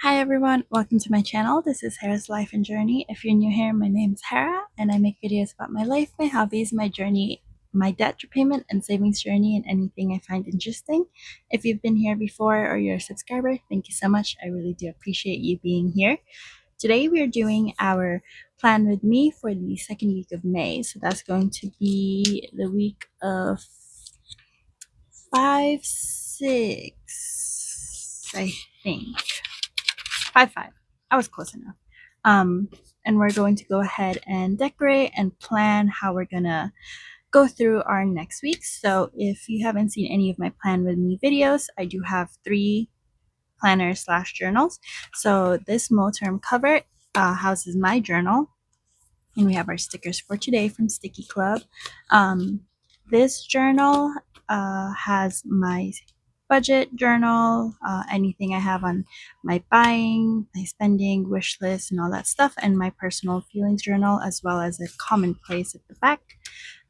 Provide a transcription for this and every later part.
Hi everyone, welcome to my channel. This is Hera's Life and Journey. If you're new here, my name is Hera and I make videos about my life, my hobbies, my journey, my debt repayment and savings journey, and anything I find interesting. If you've been here before or you're a subscriber, thank you so much. I really do appreciate you being here. Today we are doing our plan with me for the second week of May. So that's going to be the week of 5, 6, I think. 5, 5. I was close enough. And we're going to go ahead and decorate and plan how we're gonna go through our next week. So if you haven't seen any of my plan with me videos, I do have 3 planners slash journals. So this Moterm cover houses my journal, and we have our stickers for today from Sticky Club. This journal has my budget journal, anything I have on my buying, my spending, wish list, and all that stuff, and my personal feelings journal, as well as a commonplace at the back.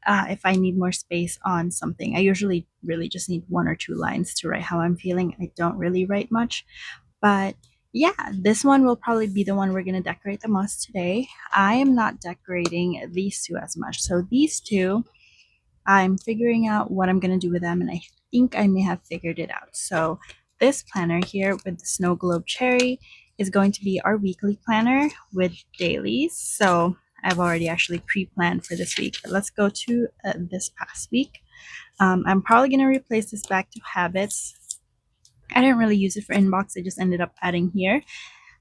If I need more space on something, I usually really just need 1 or 2 lines to write how I'm feeling. I don't really write much, but yeah, this one will probably be the one we're going to decorate the most today. I am not decorating these 2 as much. So these 2, I'm figuring out what I'm going to do with them, and I think I may have figured it out. So this planner here with the snow globe cherry is going to be our weekly planner with dailies. So I've already actually pre-planned for this week, but let's go to this past week. I'm probably going to replace this back to habits. I didn't really use it for inbox. I just ended up adding here.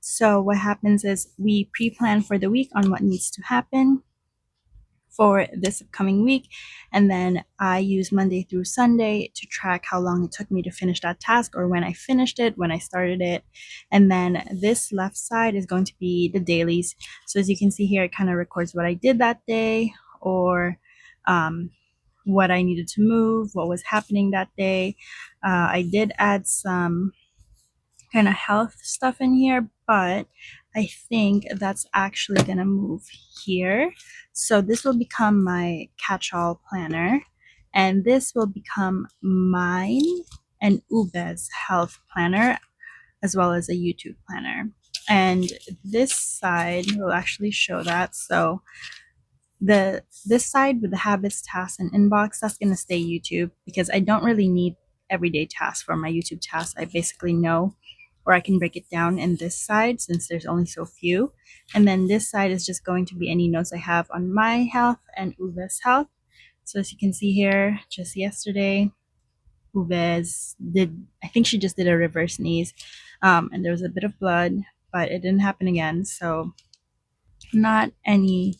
So what happens is we pre-plan for the week on what needs to happen for this upcoming week, and then I use Monday through Sunday to track how long it took me to finish that task, or when I finished it, when I started it. And then this left side is going to be the dailies. So as you can see here, it kind of records what I did that day, or what I needed to move, what was happening that day. I did add some kind of health stuff in here, but I think that's actually gonna move here. So this will become my catch-all planner, and this will become mine and Ube's health planner, as well as a YouTube planner. And this side will actually show that. So this side with the habits, tasks, and inbox, that's gonna stay YouTube, because I don't really need everyday tasks for my YouTube tasks. I basically know, or I can break it down in this side since there's only so few. And then this side is just going to be any notes I have on my health and Ube's health. So as you can see here, just yesterday, Ube's did, I think she just did a reverse sneeze, and there was a bit of blood, but it didn't happen again. So not any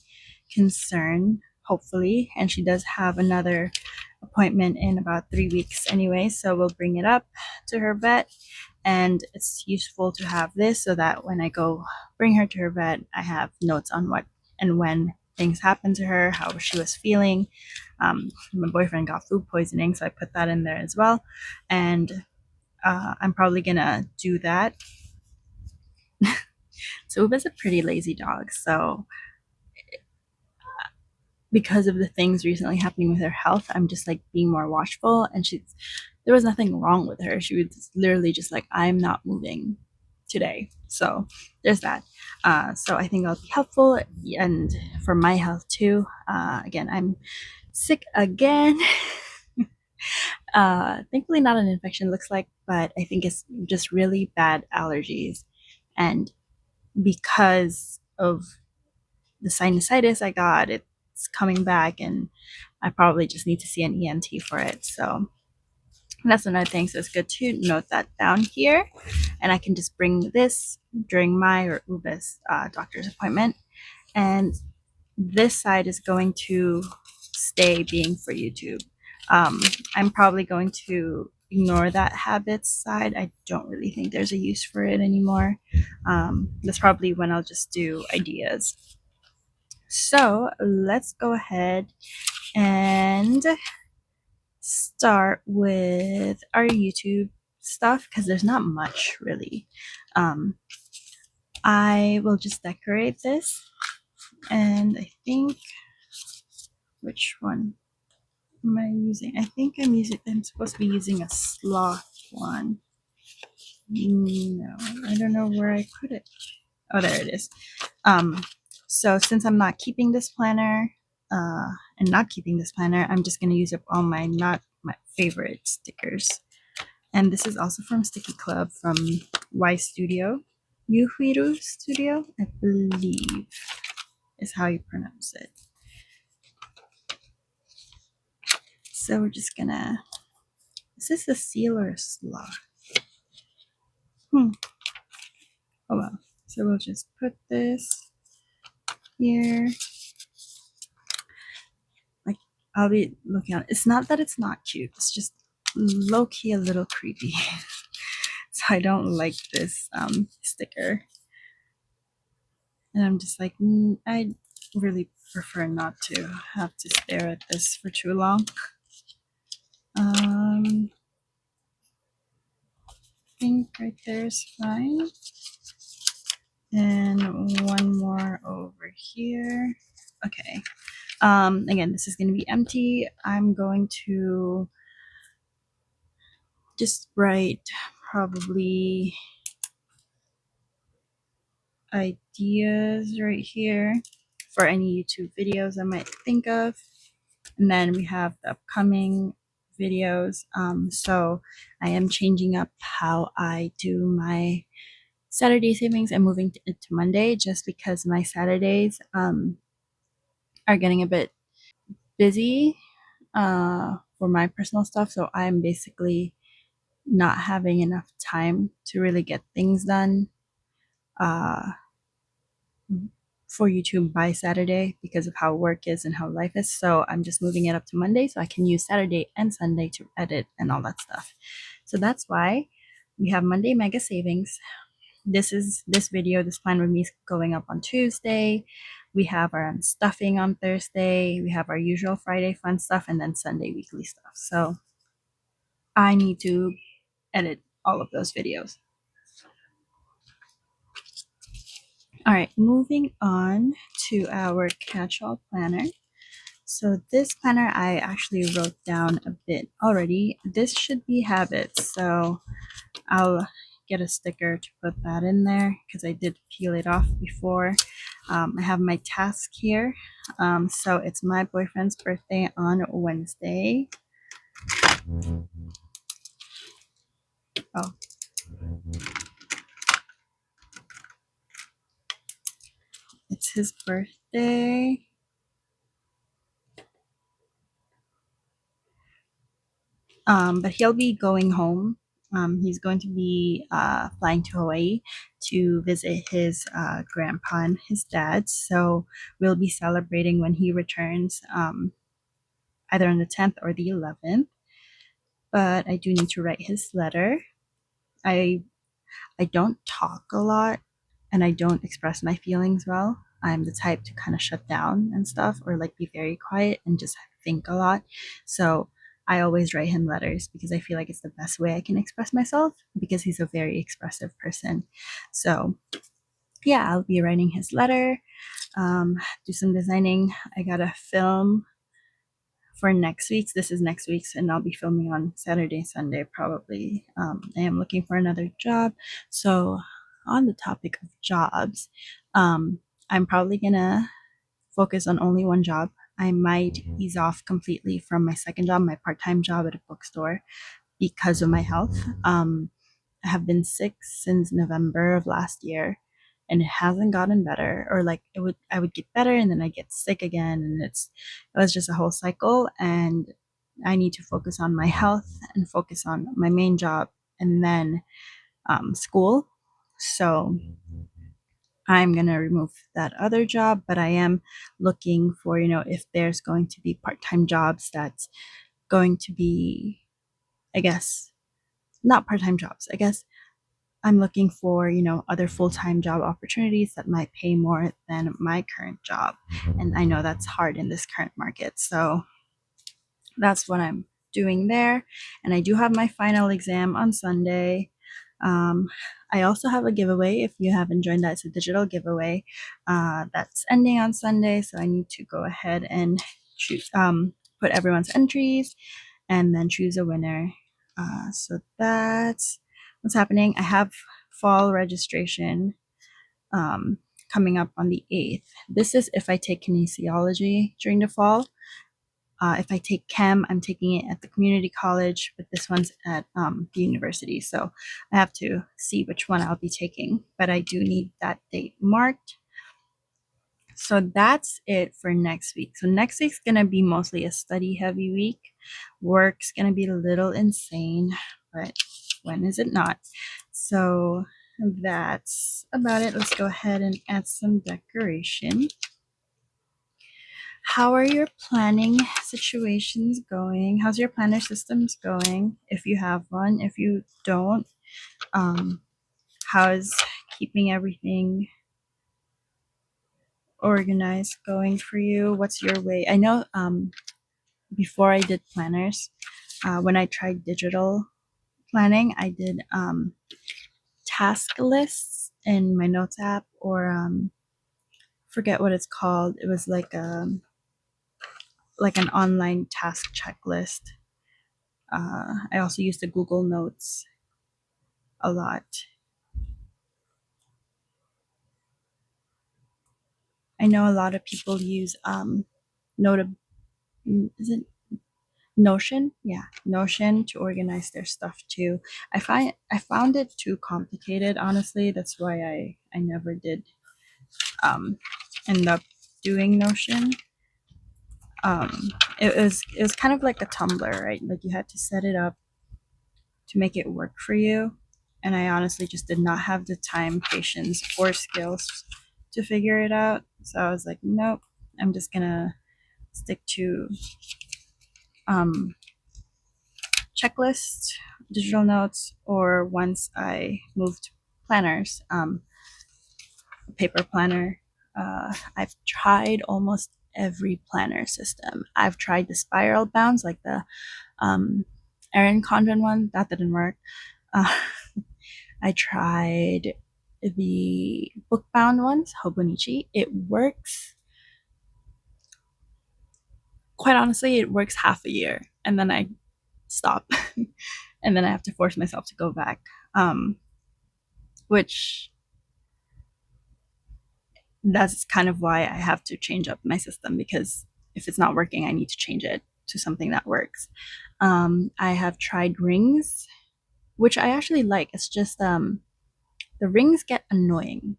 concern, hopefully. And she does have another appointment in about 3 weeks anyway, so we'll bring it up to her vet. And it's useful to have this so that when I go bring her to her vet, I have notes on what and when things happened to her, how she was feeling. My boyfriend got food poisoning, so I put that in there as well. And I'm probably gonna do that. So Uba's a pretty lazy dog, so because of the things recently happening with her health, I'm just like being more watchful. And there was nothing wrong with her. She was literally just like, I'm not moving today. So there's that. So I think that'll be helpful, and for my health too. Again, I'm sick again. Thankfully not an infection, looks like, but I think it's just really bad allergies. And because of the sinusitis I got, it's coming back, and I probably just need to see an ENT for it. So that's another thing. So it's good to note that down here, and I can just bring this during my or Ube's doctor's appointment. And this side is going to stay being for YouTube. I'm probably going to ignore that habits side. I don't really think there's a use for it anymore. That's probably when I'll just do ideas. So let's go ahead and start with our YouTube stuff, because there's not much really. I will just decorate this, and I think, which one am I using? I think I'm supposed to be using a sloth one. No, I don't know where I put it. Oh, there it is. So since I'm not keeping this planner, and not keeping this planner, I'm just gonna use up all my not my favorite stickers. And this is also from Sticky Club from Y Studio. Yuhiru Studio, I believe is how you pronounce it. So we're just gonna, is this a seal or a slot? Oh well. So we'll just put this here. Like, I'll be looking at, it's not that it's not cute, it's just low-key a little creepy. So I don't like this sticker. And I'm just like, I really prefer not to have to stare at this for too long. I think right there is fine. And one more over here. Okay. Again, this is going to be empty. I'm going to just write probably ideas right here for any YouTube videos I might think of. And then we have the upcoming videos. So I am changing up how I do my Saturday savings and moving it to Monday just because my Saturdays are getting a bit busy for my personal stuff. So I'm basically not having enough time to really get things done for YouTube by Saturday because of how work is and how life is. So I'm just moving it up to Monday so I can use Saturday and Sunday to edit and all that stuff. So that's why we have Monday Mega Savings. This video, this plan with me is going up on Tuesday. We have our stuffing on Thursday. We have our usual Friday fun stuff and then Sunday weekly stuff. So I need to edit all of those videos. All right, moving on to our catch-all planner. So this planner I actually wrote down a bit already. This should be habits, so I'll get a sticker to put that in there because I did peel it off before. I have my task here. So it's my boyfriend's birthday on Wednesday. Oh. It's his birthday. But he'll be going home. He's going to be flying to Hawaii to visit his grandpa and his dad. So we'll be celebrating when he returns, either on the 10th or the 11th. But I do need to write his letter. I don't talk a lot and I don't express my feelings well. I'm the type to kind of shut down and stuff or like be very quiet and just think a lot. So I always write him letters because I feel like it's the best way I can express myself because he's a very expressive person. So yeah, I'll be writing his letter, do some designing. I got to film for next week's. This is next week's, and I'll be filming on Saturday, Sunday, probably. I am looking for another job. So, on the topic of jobs, I'm probably gonna focus on only one job. I might ease off completely from my second job, my part-time job at a bookstore, because of my health. I have been sick since November of last year and it hasn't gotten better, or like I would get better and then I get sick again, and it was just a whole cycle. And I need to focus on my health and focus on my main job and then school. So I'm gonna remove that other job, but I am looking for, if there's going to be part-time jobs that's going to be, I guess, not part-time jobs. I guess I'm looking for, other full-time job opportunities that might pay more than my current job. And I know that's hard in this current market. So that's what I'm doing there. And I do have my final exam on Sunday. I also have a giveaway. If you haven't joined that, it's a digital giveaway that's ending on Sunday. So I need to go ahead and choose, put everyone's entries and then choose a winner. So that's what's happening. I have fall registration coming up on the 8th. This is if I take kinesiology during the fall. If I take chem, I'm taking it at the community college, but this one's at the university. So I have to see which one I'll be taking, but I do need that date marked. So that's it for next week. So next week's going to be mostly a study heavy week. Work's going to be a little insane, but when is it not? So that's about it. Let's go ahead and add some decoration. How are your planning situations going? How's your planner systems going? If you have one, if you don't, how's keeping everything organized going for you? What's your way? I know before I did planners, when I tried digital planning, I did task lists in my notes app, or forget what it's called. It was like an online task checklist. I also used the Google Notes a lot. I know a lot of people use is it Notion? Yeah, Notion to organize their stuff too. I found it too complicated, honestly. That's why I never did end up doing Notion. It was kind of like a Tumblr, right? Like you had to set it up to make it work for you. And I honestly just did not have the time, patience, or skills to figure it out. So I was like, nope, I'm just gonna stick to checklists, digital notes, or once I moved planners, paper planner. I've tried almost every planner system. I've tried the spiral bounds, like the Erin Condren one. That didn't work. I tried the book bound ones, HOBONICHI. It works. Quite honestly, it works half a year, and then I stop, and then I have to force myself to go back, which that's kind of why I have to change up my system, because if it's not working, I need to change it to something that works. I have tried rings, which I actually like. It's just the rings get annoying.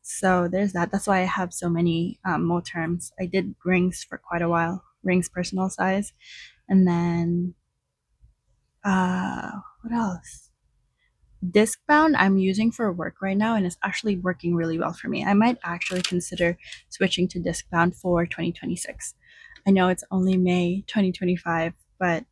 So there's that. That's why I have so many Moterms. I did rings for quite a while, rings personal size. And then, what else? Disc bound I'm using for work right now, and it's actually working really well for me. I might actually consider switching to disc bound for 2026. I know it's only May 2025, but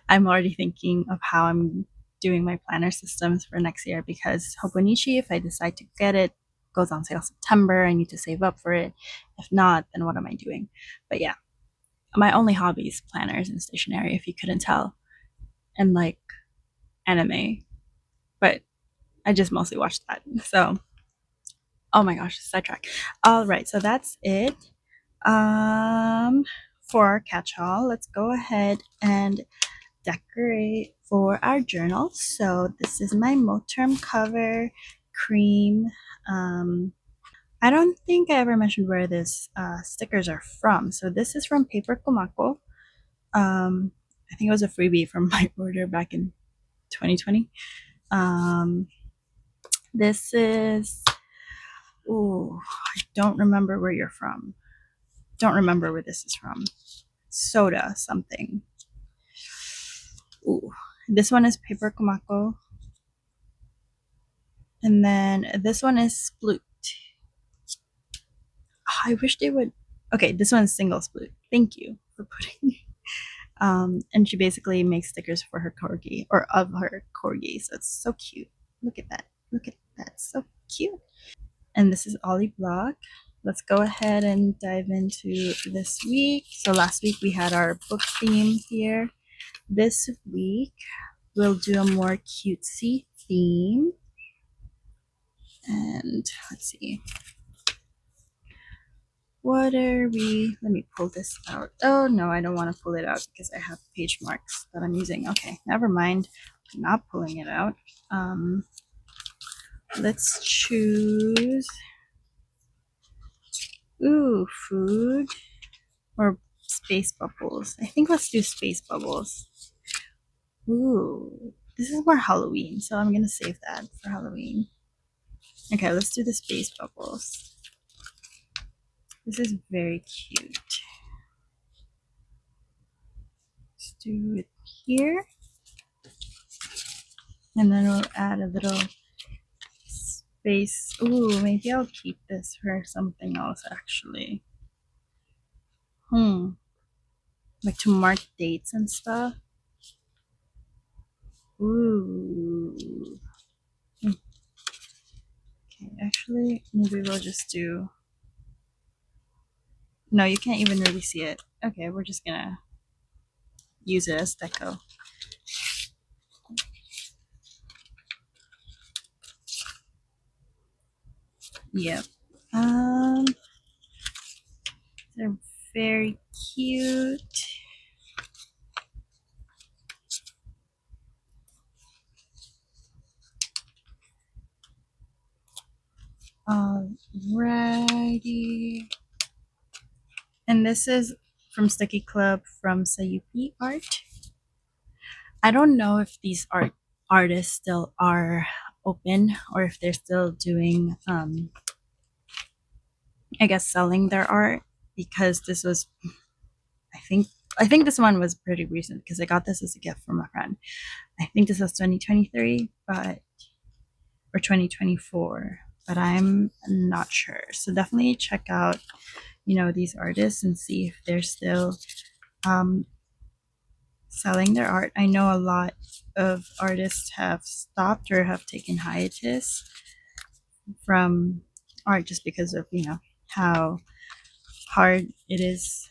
I'm already thinking of how I'm doing my planner systems for next year, because HOBONICHI, if I decide to get it, goes on sale September. I need to save up for it. If not, then what am I doing? But yeah, my only hobby is planners and stationery, if you couldn't tell, and like anime. But I just mostly watch that. So, oh my gosh, sidetrack. All right, so that's it. For our catch-all, let's go ahead and decorate for our journal. So this is my Moterm cover cream. I don't think I ever mentioned where this stickers are from. So this is from Paper Kumako. I think it was a freebie from my order back in 2020. This is, oh, I don't remember where you're from. Don't remember where this is from. Soda something. Ooh, this one is Paper Kumako. And then this one is Sploot. Oh, I wish they would. Okay, this one's single Sploot. Thank you for putting. And she basically makes stickers for her corgi, or of her corgi. So it's so cute. Look at that. Look at that. So cute. And this is Ollie Block. Let's go ahead and dive into this week. So last week we had our book theme here. This week we'll do a more cutesy theme. And let's see. What are we? Let me pull this out. Oh no, I don't want to pull it out because I have page marks that I'm using. Okay, never mind. not pulling it out. Let's choose, ooh, food or space bubbles. I think let's do space bubbles. Ooh, this is more Halloween, so I'm gonna save that for Halloween. Okay, let's do the space bubbles. This is very cute. Let's do it here. And then we'll add a little space. Ooh, maybe I'll keep this for something else actually. Like to mark dates and stuff. Ooh. Okay, actually, maybe we'll just do. No, you can't even really see it. Okay, we're just gonna use it as deco. Yep. They're very cute. Alrighty. And this is from Sticky Club from Sayupi Art. I don't know if these artists still are open or if they're still doing I guess selling their art, because this was I think this one was pretty recent because I got this as a gift from a friend. I think this was 2023, but or 2024, but I'm not sure. So definitely check out, these artists and see if they're still selling their art. I know a lot of artists have stopped or have taken hiatus from art just because of, how hard it is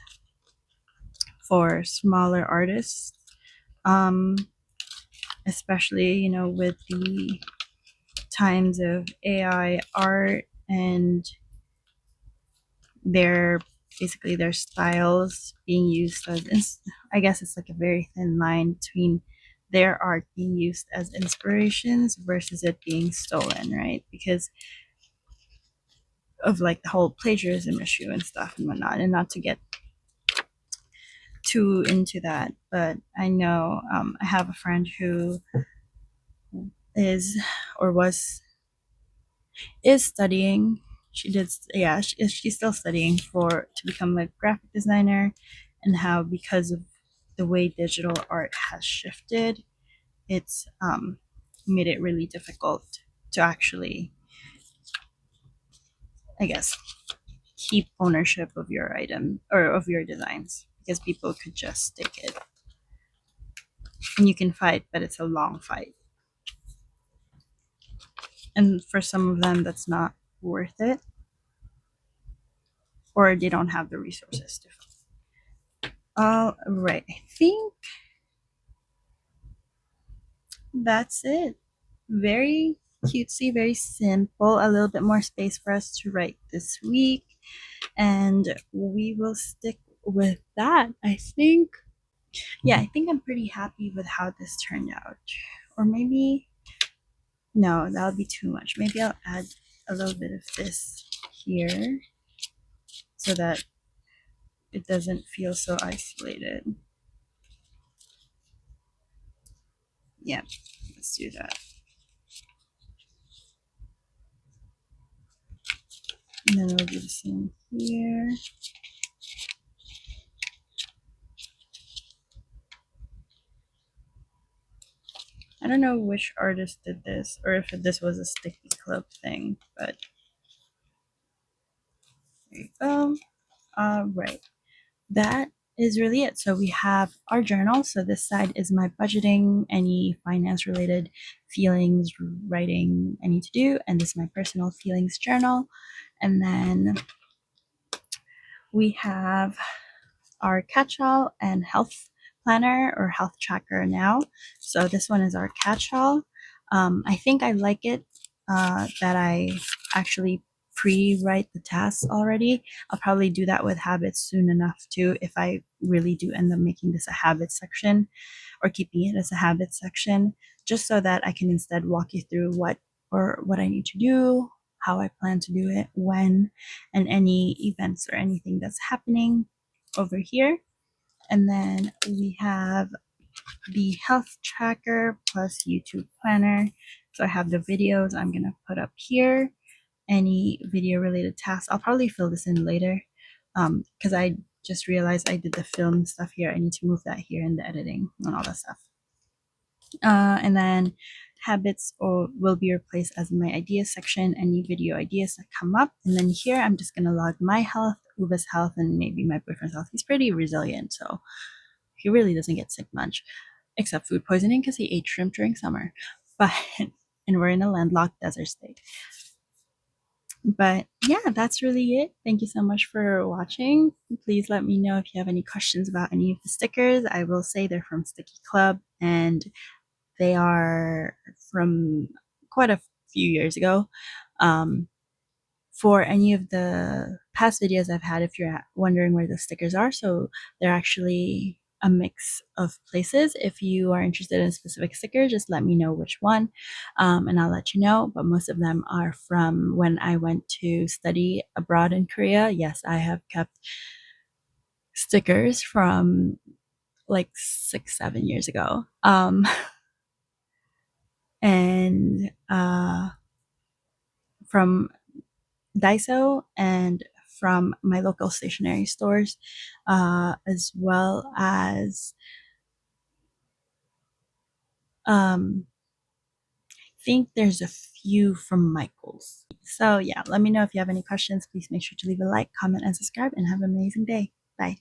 for smaller artists, especially, with the times of AI art and their styles being used as, I guess it's like a very thin line between their art being used as inspirations versus it being stolen, right? Because of like the whole plagiarism issue and stuff and whatnot, and not to get too into that, but I know I have a friend who is or is studying. She's still studying to become a graphic designer, and how because of the way digital art has shifted, it's made it really difficult to actually, I guess, keep ownership of your item or of your designs, because people could just take it and you can fight, but it's a long fight. And for some of them, that's not worth it, or they don't have the resources to. All right, I think that's it. Very cutesy, very simple, a little bit more space for us to write this week, and we will stick with that. I think I'm pretty happy with how this turned out. Or maybe, no, that would be too much. Maybe I'll add a little bit of this here so that it doesn't feel so isolated. Yeah, let's do that. And then we'll do the same here. I don't know which artist did this, or if this was a Sticky Club thing, but there you go. All right, that is really it. So we have our journal. So this side is my budgeting, any finance related feelings, writing I need to do, and this is my personal feelings journal. And then we have our catch-all and health planner or health tracker now. So this one is our catch-all. I think I like it that I actually pre-write the tasks already. I'll probably do that with habits soon enough too, if I really do end up making this a habit section or keeping it as a habit section. just so that I can instead walk you through what I need to do, how I plan to do it, when, and any events or anything that's happening over here. And then we have the health tracker plus YouTube planner. So I have the videos I'm gonna put up here, any video related tasks. I'll probably fill this in later because I just realized I did the film stuff here. I need to move that here in the editing and all that stuff. And then habits will be replaced as my ideas section, any video ideas that come up. And then here I'm just gonna log my health, Uba's health, and maybe my boyfriend's health. He's pretty resilient, so he really doesn't get sick much, except food poisoning because he ate shrimp during summer. But and we're in a landlocked desert state. But yeah, that's really it. Thank you so much for watching. Please let me know if you have any questions about any of the stickers. I will say they're from Sticky Club, and they are from quite a few years ago. For any of the past videos I've had, if you're wondering where the stickers are, so they're actually a mix of places. If you are interested in a specific sticker, just let me know which one, and I'll let you know. But most of them are from when I went to study abroad in Korea. Yes, I have kept stickers from like 6-7 years ago. And from Daiso and from my local stationery stores, as well as I think there's a few from Michael's. So yeah, let me know if you have any questions. Please make sure to leave a like, comment, and subscribe, and have an amazing day. Bye.